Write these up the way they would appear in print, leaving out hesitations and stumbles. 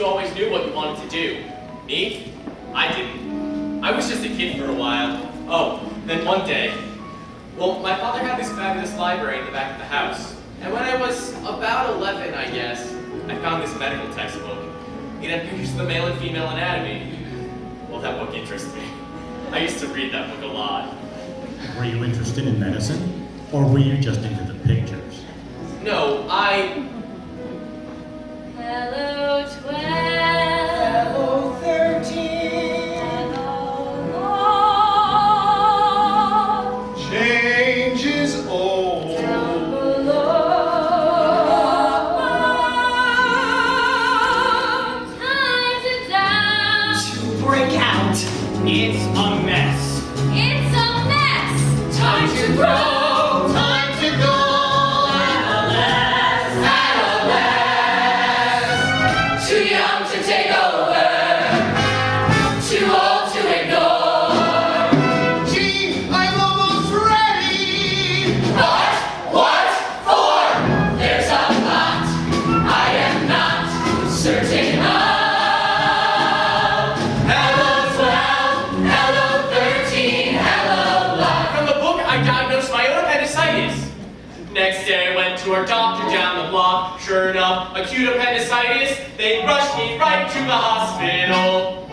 you always knew what you wanted to do. Me? I didn't. I was just a kid for a while. Oh, then one day, well, my father had this fabulous library in the back of the house. And when I was about 11, I guess, I found this medical textbook. It had pictures of the male and female anatomy. Well, that book interested me. I used to read that book a lot. Were you interested in medicine? Or were you just into the pictures? No, Hello, 12. Hello, 13. Hello, love. Change is old. Down below. Time to dance. To break out. It's a mess. It's a mess. Time to grow. Time to go. Adolescence. Too young to take over. Too old to ignore. Gee, I'm almost ready. What for? There's a lot I am not certain of. Hello 12, hello 13, hello love. from the book, I diagnosed my own appendicitis. Next day, I went to our doctor down the block. Sure enough, acute appendicitis. They rushed me right to the hospital.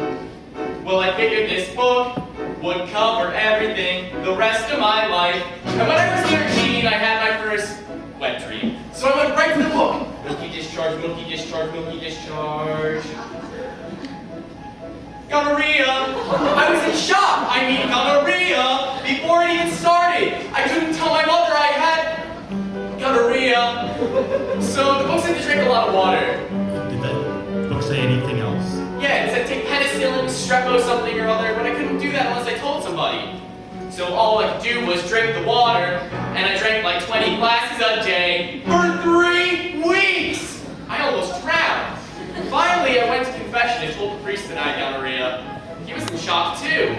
Well, I figured this book would cover everything the rest of my life. And when I was 13, I had my first wet dream. So I went right to the book. Milky discharge, milky discharge, milky discharge. Gonorrhea! I was in shock! I mean gonorrhea! Before it even started! I couldn't tell my mother I had gonorrhea. So the book said to drink a lot of water. Did that book say anything else? Yeah, it said take penicillin, streppo something or other, but I couldn't do that unless I told somebody. So all I could do was drink the water, and I drank like 20 glasses a day for 3 weeks! I almost drowned. Finally, I went to confession and told the priest that I had gonorrhea. He was in shock too.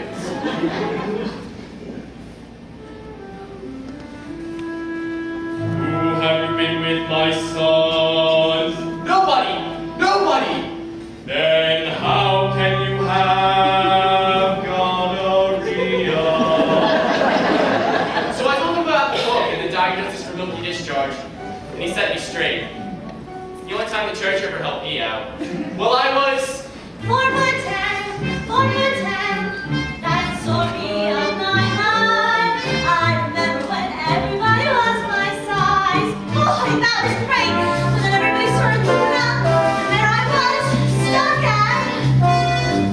Who have you been with, my son? Nobody! Nobody! Then how can you have gonorrhea? So I told him about the book and the diagnosis for milky discharge, and he set me straight. It's the only time the church ever helped me out. Well, I was... Formula 10, Formula 10, that story of my life. I remember when everybody was my size. Oh, I thought it was great, but then everybody started looking up, and there I was, stuck at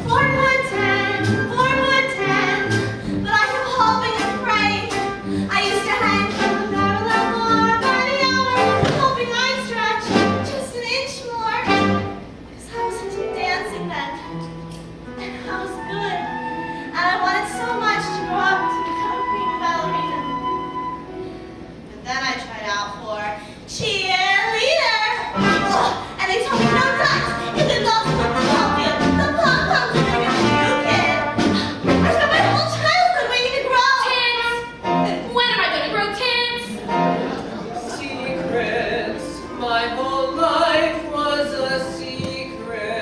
Formula 10, Formula 10. But I kept hoping and praying. I used to hang from the parallel bar by the hour, hoping I'd stretch just an inch more. Because I was into dancing then. And I was good. And I wanted so much to grow up to become a prima ballerina. But then I tried out for cheerleader. Ugh, and they told me no dice. You could love the pom-pom, the pom-poms would make a new kid. I spent my whole childhood waiting to grow. Tits. When am I going to grow tits? Secrets. My whole life was a secret.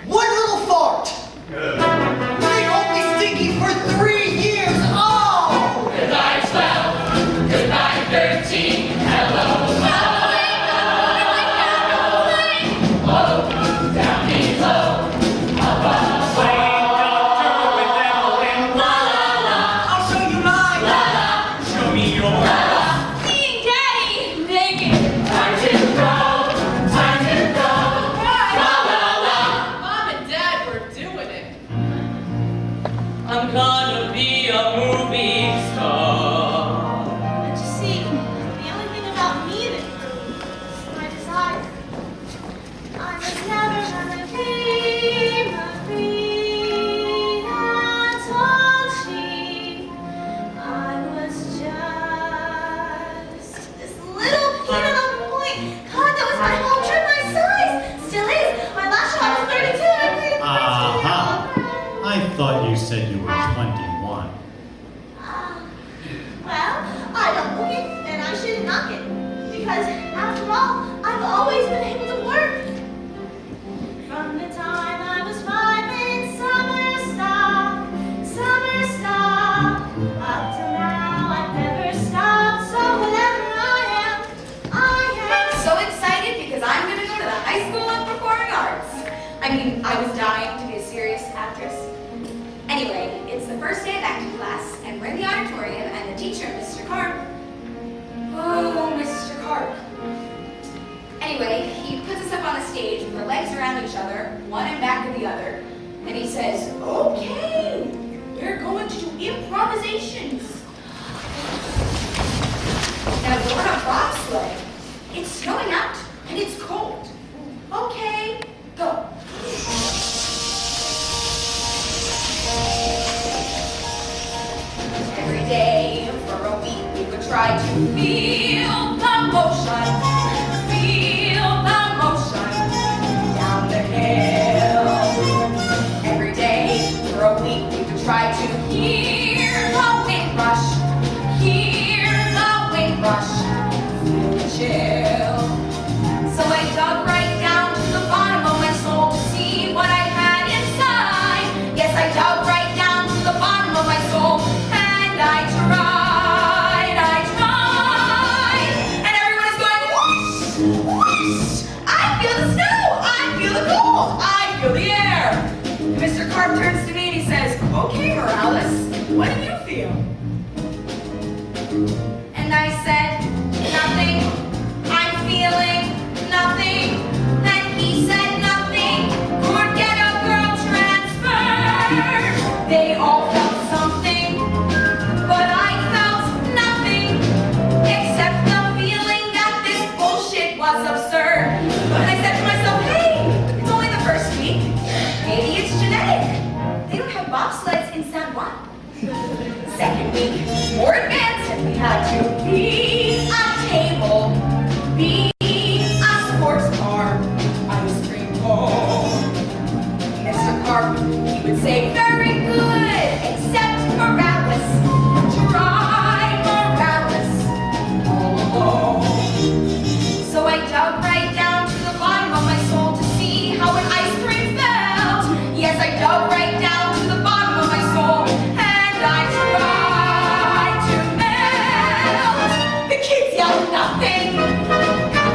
One little fart. They only stinky for 3 years. Oh! Goodnight 12. Goodnight 13. Hello. Oh, down below. Above. I'll show you mine. Show me yours. Seeing Daddy naked. Time to grow. Time to grow. Mom and Dad were doing it. I'm gonna be a movie star. But you see, the only thing about me that grew is my desire. I was never gonna be Maria Dolce. I was just this little peanut on the point. God, that was my whole trip, my size. Still is. My last shot was 32 and I played the Aha. I thought you said you were 21. And I said, nothing. I'm feeling nothing. And he said nothing. Could get a girl transferred. They all felt something, but I felt nothing except the feeling that this bullshit was absurd. And I said to myself, hey, it's only the first week. Maybe it's genetic. They don't have bobsleds in San Juan. Second week, more advanced, and we had to be a table, be a sports car, ice cream cone. Mr. Carp, he would say, very good, except Morales. Try Morales all alone. So I dug right down to the bottom of my soul to see how an ice cream felt. Yes, I dug right down to the bottom of my soul, and I tried to melt. The kids yelled nothing.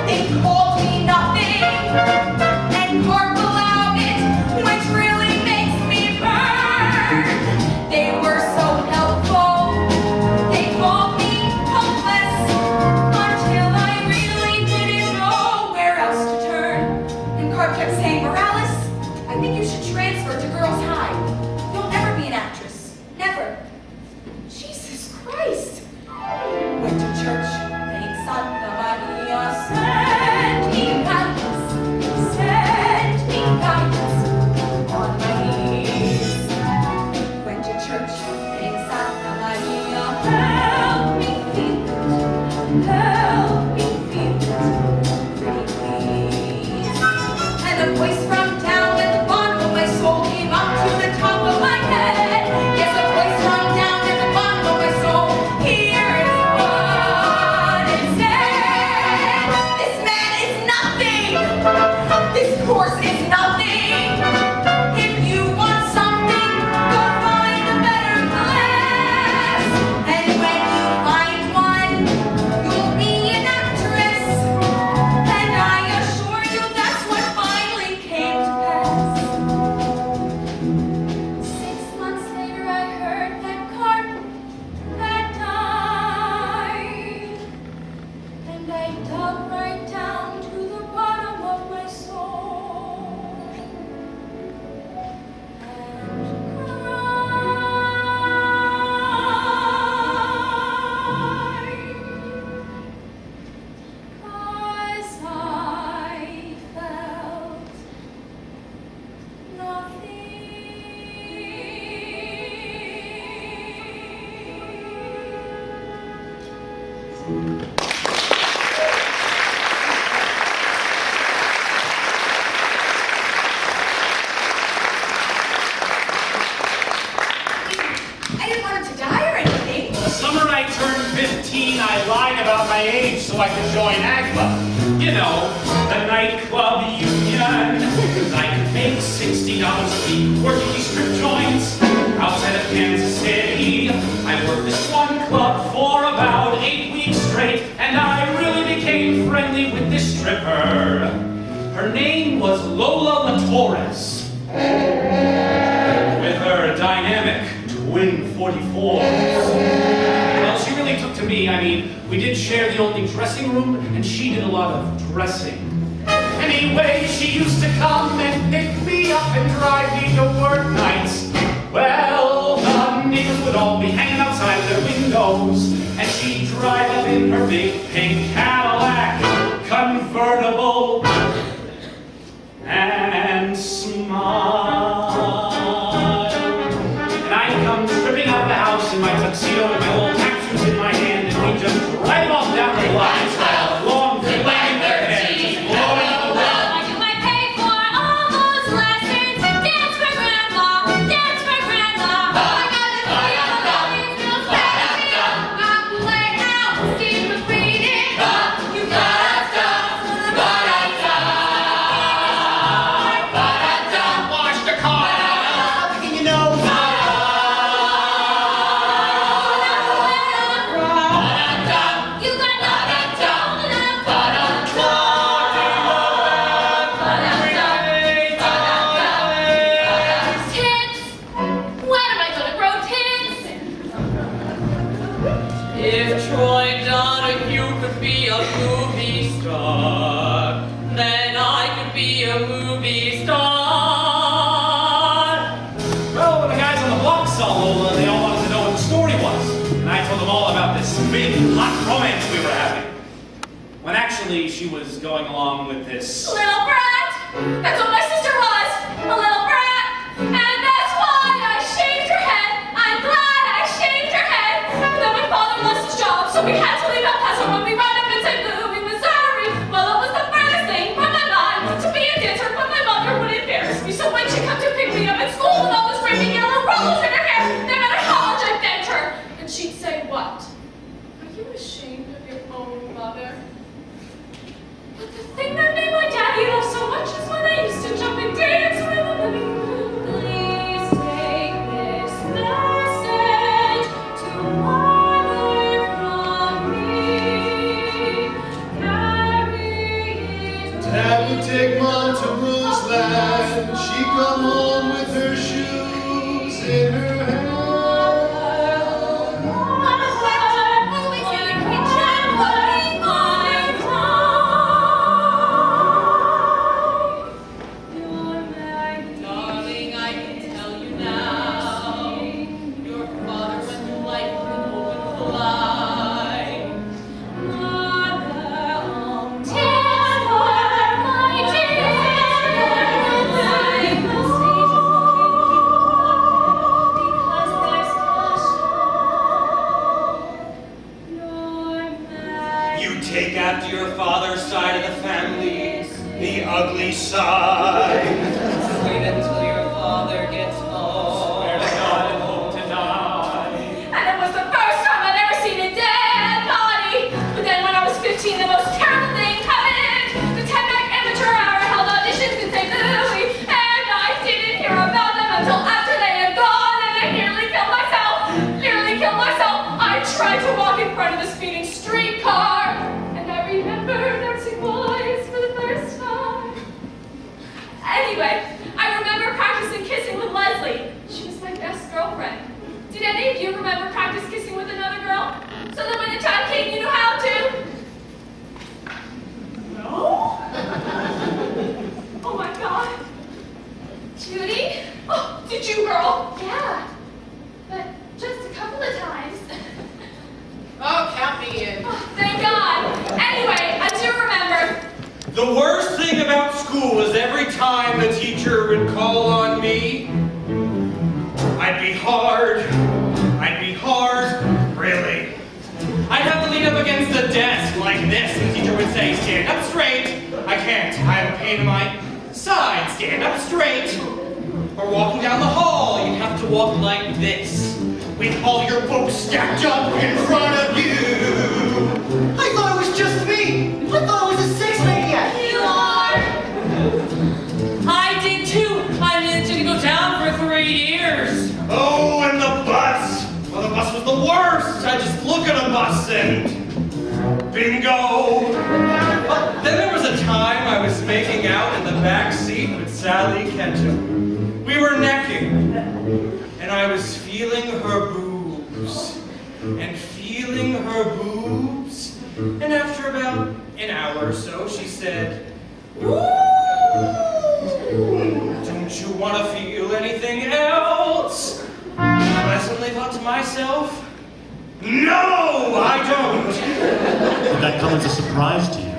They called me nothing. And Carp allowed it, which really makes me burn. They were so helpful. They called me hopeless until I really didn't know where else to turn. And Carp kept saying, Morales, I think you should transfer to Girls High. You'll never be an actress. Never. Jesus Christ. Went to church, praying Santa Maria, send me guidance, on my knees. Went to church, praying Santa Maria, help me feel it, pretty please. And a voice from down at the bottom of my soul came up to the top of my head. Yes, a voice from down at the bottom of my soul. Here is what it said. This man is nothing. This course is nothing. If you want something, go find a better class. And when you find one, you'll be an actress. And I assure you that's what finally came to pass. 6 months later, I heard that Carp had died. And I dug right down to the bottom of my soul and cried, 'cause I felt nothing. I didn't want him to die or anything. The summer I turned 15, I lied about my age so I could join AGBA. You know, the nightclub union. I could make $60 a week working these strip joints outside of Kansas City. I worked this one club for about 8 weeks straight, and I really became friendly with this stripper. Her name was Lola LaTorres. With her dynamic twin 44s. Well, she really took to me. I mean, we did share the only dressing room, and she did a lot of dressing. Anyway, she used to come and pick me up and drive me to work nights. Well, the neighbors would all be hanging outside their windows, and she'd drive up in her big pink Cadillac convertible and smile. And I'd come tripping out of the house in my tuxedo and my old tattoos in my hand, and we'd just drive off down the block, long flying their heads, just blowing up the world. Why do I pay for all those lessons? Dance for grandma, dance for grandma. I got the feel of it, feels bad. I play out, Steve McQueen. If Troy Donahue could be a movie star, then I could be a movie star. Well, when the guys on the block saw Lola, they all wanted to know what the story was. And I told them all about this big, hot romance we were having. When actually she was going along with this... Little brat! That's what my sister was! A little brat! And that's why I shaved her head! I'm glad I shaved her head! But then my father lost his job, so we had to leave El Paso when we ran up in St. Louis, Missouri. Well, it was the furthest thing from my mind to be a dancer, but my mother would embarrass me. So when she come to pick me up at school with all those rainbow yellow rolls in her hair, no matter how much I begged her, and she'd say, what? Are you ashamed of your own mother? But the thing that made my daddy laugh so much is when I used to jump and dance with the living room. Please take this message to mother from me. Carry it to Dad would take Mom to Roseland. She come home with her shoes in her hand. Darling, I can tell you now, your father went through life with an open full eye. You take after your father's side of the family, the ugly side. Wait until your father gets home. Swear to God and hope to die. And it was the first time I'd ever seen a dead body. But then when I was 15, the most terrible thing happened. The 10-night amateur hour held auditions in St. Louis. And I didn't hear about them until after they had gone. And I nearly killed myself. Nearly killed myself. I tried to walk in front of the speeding streetcar. And I remember noticing boys for the first time. Anyway, I remember practicing kissing with Leslie. She was my best girlfriend. Did any of you remember practice kissing with another girl? So that when the time came, you knew how to? No? Oh my God. Judy? Oh, did you, girl? Yeah. But just a couple of times. Oh, count me in. Oh, thank God. Anyway, I do remember. The worst thing about school was every time the teacher would call on me, I'd be hard, really. I'd have to lean up against the desk like this, and the teacher would say, stand up straight. I can't, I have a pain in my side, stand up straight. Or walking down the hall, you'd have to walk like this, with all your books stacked up in front of you. I thought it was just me. I thought it was a sex maniac. You are. I did too. I managed to go down for 3 years. Oh, and the bus! Well, the bus was the worst! I just look at a bus and... bingo! But then there was a time I was making out in the back seat with Sally Ketchum. We were necking, and I was feeling her boobs, and feeling her boobs, and after about an hour or so, she said, "Ooh, don't you want to feel anything else?" I pleasantly thought to myself, no, I don't. Did that come as a surprise to you?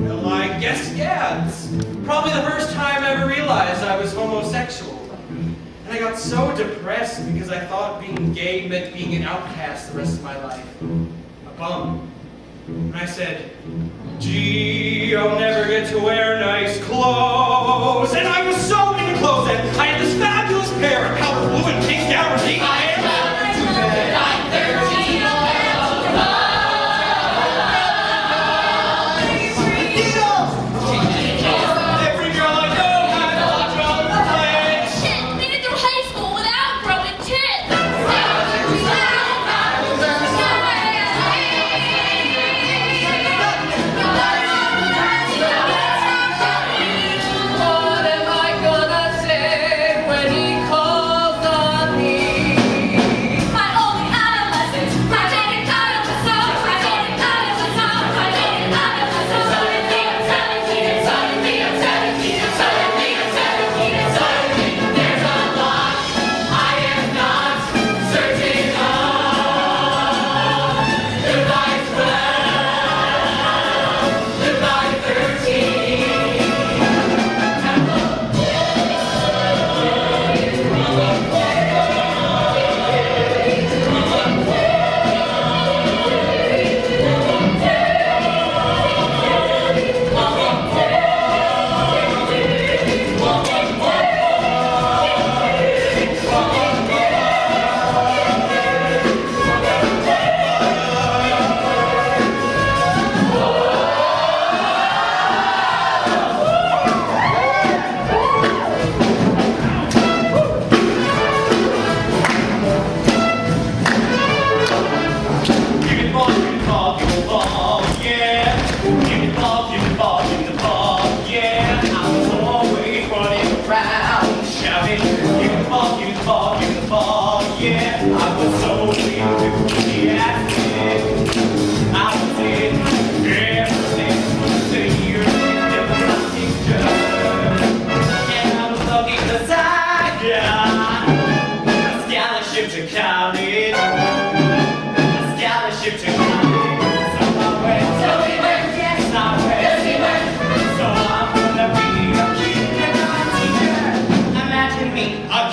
Well, I guess, yeah. It's probably the first time I ever realized I was homosexual. And I got so depressed because I thought being gay meant being an outcast the rest of my life. A bum. And I said, gee, I'll never get to wear nice clothes. And I was so into clothes that I had this fabulous pair of powder blue and pink gabardine. Every girl I know had a drum play. Shit, made it through high school without growing tits. What am I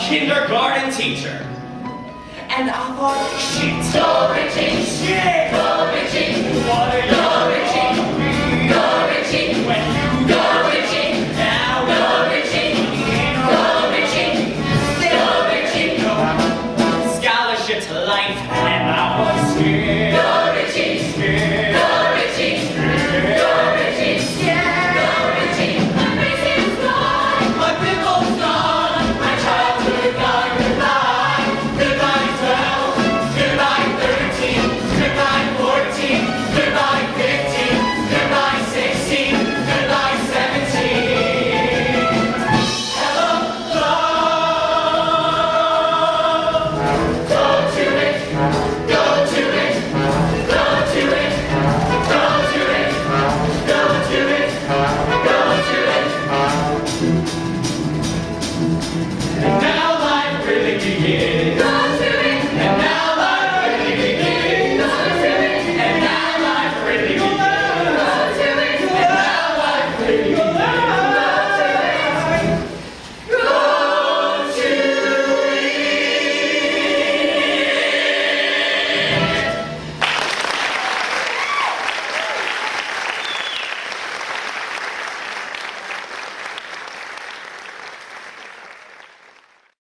Kindergarten teacher. And I thought, shit, Go Richie, shit, go Richie, what are you go Richie, go Richie, when you go Richie, now go Richie, go Richie, go Richie, scholarship to life, and I was